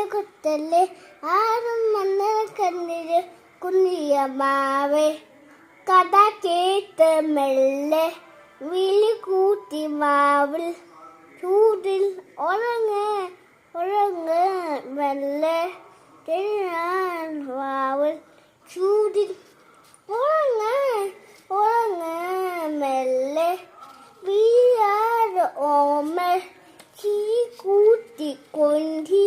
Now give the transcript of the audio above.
കുത്തല്ലേ ആരും മണ്ണൽ കണ്ണില് കുഞ്ഞിയമാവേ കഥ കേട്ട് മെല്ലെ വിളി കൂട്ടി മാവിൽ ചൂടിൽ ഉറങ്ങ് മെല്ലെ മാവിൽ ചൂടിൽ ഉറങ്ങ് മെല്ലെ വീഴാതെ ഓമൽ ചീ കൂട്ടി കൊണ്ടി